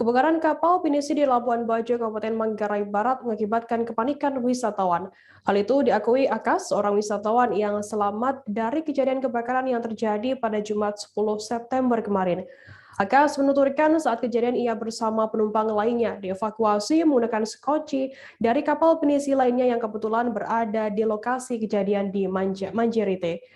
Kebakaran kapal pinisi di Labuan Bajo, Kabupaten Manggarai Barat mengakibatkan kepanikan wisatawan. Hal itu diakui Akas, seorang wisatawan yang selamat dari kejadian kebakaran yang terjadi pada Jumat 10 September kemarin. Akas menuturkan saat kejadian ia bersama penumpang lainnya dievakuasi menggunakan skoci dari kapal pinisi lainnya yang kebetulan berada di lokasi kejadian di Manjerite.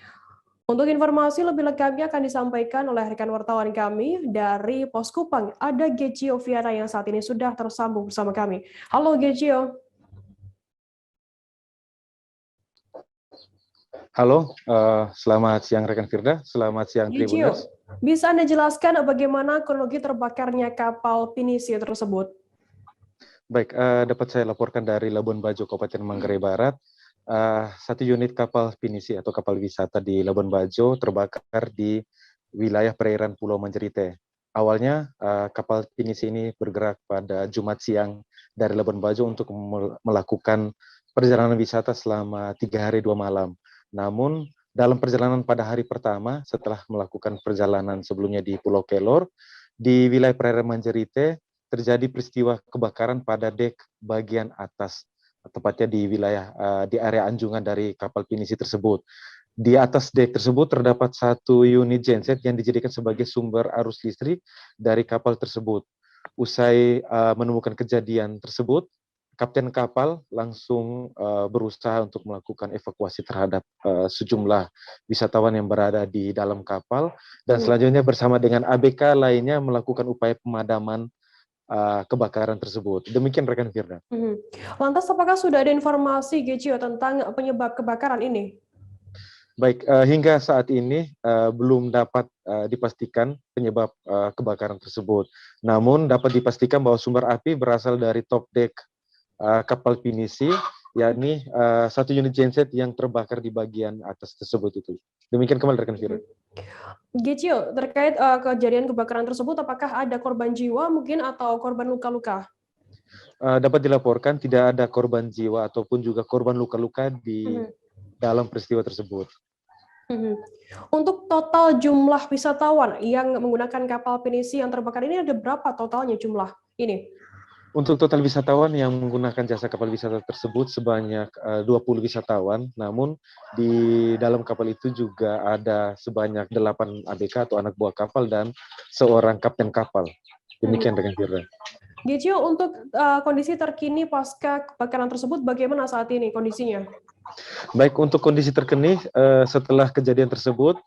Untuk informasi lebih lengkapnya akan disampaikan oleh rekan wartawan kami dari Pos Kupang. Ada Gechio Viana yang saat ini sudah tersambung bersama kami. Halo Gechio. Halo, selamat siang rekan Firda, selamat siang Tribuners. Bisa Anda jelaskan bagaimana kronologi terbakarnya kapal pinisi tersebut? Baik, dapat saya laporkan dari Labuan Bajo, Kabupaten Manggarai Barat. Satu unit kapal pinisi atau kapal wisata di Labuan Bajo terbakar di wilayah perairan Pulau Manjerite. Awalnya kapal pinisi ini bergerak pada Jumat siang dari Labuan Bajo untuk melakukan perjalanan wisata selama 3 hari 2 malam. Namun dalam perjalanan pada hari pertama setelah melakukan perjalanan sebelumnya di Pulau Kelor, di wilayah perairan Manjerite terjadi peristiwa kebakaran pada dek bagian atas, tepatnya di wilayah di area anjungan dari kapal pinisi tersebut. Di atas dek tersebut terdapat satu unit genset yang dijadikan sebagai sumber arus listrik dari kapal tersebut. Usai menemukan kejadian tersebut, kapten kapal langsung berusaha untuk melakukan evakuasi terhadap sejumlah wisatawan yang berada di dalam kapal, dan selanjutnya bersama dengan ABK lainnya melakukan upaya pemadaman kebakaran tersebut. Demikian rekan Firda. Lantas apakah sudah ada informasi Gechio tentang penyebab kebakaran ini? Baik, hingga saat ini belum dapat dipastikan penyebab kebakaran tersebut. Namun dapat dipastikan bahwa sumber api berasal dari top deck kapal pinisi, yakni satu unit genset yang terbakar di bagian atas tersebut itu. Demikian kembali rekan Firda. Gechio, terkait kejadian kebakaran tersebut, apakah ada korban jiwa mungkin atau korban luka-luka? Dapat dilaporkan tidak ada korban jiwa ataupun juga korban luka-luka di dalam peristiwa tersebut. Untuk total jumlah wisatawan yang menggunakan kapal pinisi yang terbakar ini ada berapa totalnya jumlah ini? Untuk total wisatawan yang menggunakan jasa kapal wisata tersebut sebanyak 20 wisatawan, namun di dalam kapal itu juga ada sebanyak 8 ABK atau anak buah kapal dan seorang kapten kapal. Demikian rekan Firda. Gechio, untuk kondisi terkini pasca kebakaran tersebut bagaimana saat ini kondisinya? Baik, untuk kondisi terkini setelah kejadian tersebut,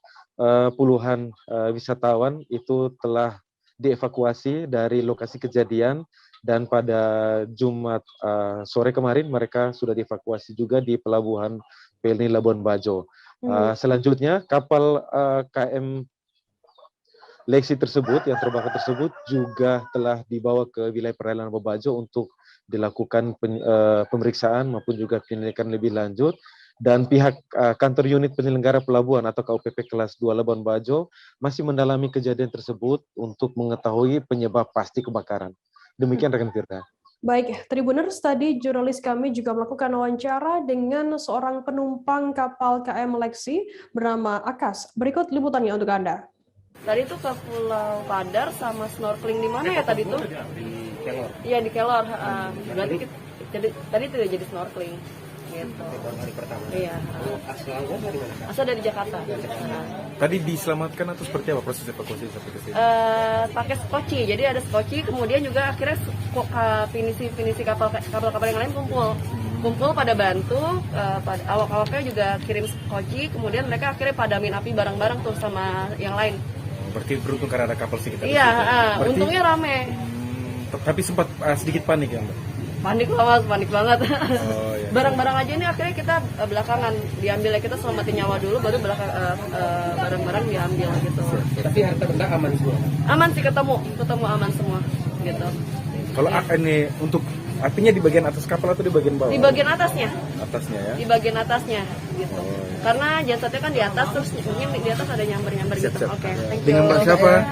puluhan wisatawan itu telah dievakuasi dari lokasi kejadian, dan pada Jumat sore kemarin mereka sudah dievakuasi juga di Pelabuhan Pelni Labuan Bajo. Selanjutnya kapal KM Lexi tersebut yang terbakar tersebut juga telah dibawa ke wilayah perairan Labuan Bajo untuk dilakukan pemeriksaan maupun juga penyelidikan lebih lanjut, dan pihak kantor unit penyelenggara pelabuhan atau KUPP kelas 2 Labuan Bajo masih mendalami kejadian tersebut untuk mengetahui penyebab pasti kebakaran. Demikian rekan Firda. Baik, Tribuners, tadi jurnalis kami juga melakukan wawancara dengan seorang penumpang kapal KM Lexi bernama Akas. Berikut liputannya untuk Anda. Tadi itu ke Pulau Padar sama snorkeling di mana ya tadi tuh? Di Kelor. Iya, di Kelor. Berarti tadi tidak jadi snorkeling. Gitu. Hari pertama. Iya. Asalnya dari mana? Asal dari Jakarta. Tadi diselamatkan atau seperti apa proses evakuasi sampai ke sini? Pakai skoci, jadi ada skoci, kemudian juga akhirnya pinisi kapal yang lain kumpul pada bantu, awak-awaknya juga kirim skoci, kemudian mereka akhirnya padamin api bareng-bareng tuh sama yang lain. Berarti beruntung karena ada kapal sekitar. Iya, untungnya rame. Tapi sempat sedikit panik ya Mbak? Panik banget, panik banget. Oh, iya. Barang-barang aja ini akhirnya kita belakangan diambilnya, kita selamatin nyawa dulu, baru barang-barang diambil gitu. Tapi harta benda aman semua. Aman sih, ketemu aman semua gitu. Kalau ini untuk apinya di bagian atas kapal atau di bagian bawah? Di bagian atasnya. Atasnya ya. Di bagian atasnya gitu. Karena jasadnya kan di atas, terus mungkin di atas ada nyamber-nyamber gitu. Oke, thank you. Dengan Mbak siapa?